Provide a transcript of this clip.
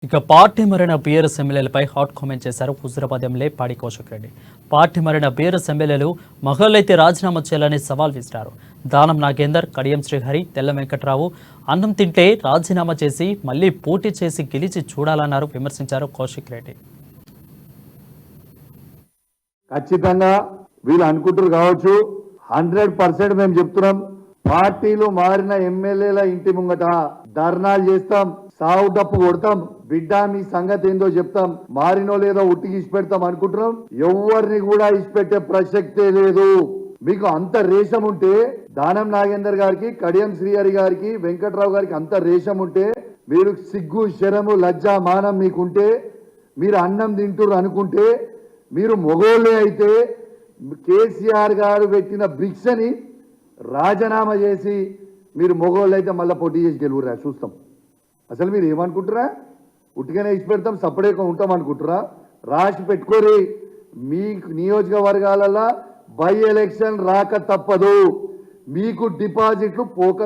ఇక పార్టీ మారిన BRS ఎమ్మెల్యేలపై hot comment చేశారు హుజూరాబాద్ ఎమ్మెల్యే పాడి కౌశిక్ రెడ్డి. పార్టీ మారిన బీఆర్ఎస్ ఎమ్మెల్యేలు మగళ్ళైతే రాజీనామా చేయాలని సవాల్ విసిరారు. దానం నాగేందర్, కడియం శ్రీహరి, తెల్ల వెంకట్రావు అన్నం తింటే రాజీనామా చేసి మళ్లీ పోటీ చేసి గెలిచి చూడాలన్నారు విమర్శించారు కౌశిక్ రెడ్డి. ఖచ్చితంగా వీళ్ళు అనుకుంటారు కావచ్చు. 100% మేము చెప్తున్నాం, పార్టీలు మారిన ఎమ్మెల్యేల ఇంటి ముంగట ధర్నాలు చేస్తాం, సావు డప్పు కొడతాం, బిడ్డ మీ సంగతి ఏందో చెప్తాం, మారినో లేదో ఉట్టికి ఇచ్చిపెడతాం అనుకుంటున్నాం. ఎవరిని కూడా ఇచ్చిపెట్టే ప్రసక్తే లేదు. మీకు అంత రేషం ఉంటే దానం నాగేందర్ గారికి, కడియం శ్రీహరి గారికి, వెంకట్రావు గారికి అంత రేషం ఉంటే, మీరు సిగ్గు శరము లజ్జ మానం మీకుంటే, మీరు అన్నం తింటురు అనుకుంటే, మీరు మొగోళ్ళే అయితే కేసీఆర్ గారు పెట్టిన భిక్షని రాజీనామా చేసి మీరు మొగోళ్ళు అయితే మళ్ళీ పోటీ చేసి గెలువురా చూస్తాం. అసలు మీరు ఏమనుకుంటారా? ఉట్టిగానే ఇచ్చి పెడతాం, సపరేట్గా ఉంటాం అనుకుంటారా? రాసి పెట్టుకోరి. మీ నియోజకవర్గాలలో బై ఎలక్షన్ రాక తప్పదు, మీకు డిపాజిట్లు పోక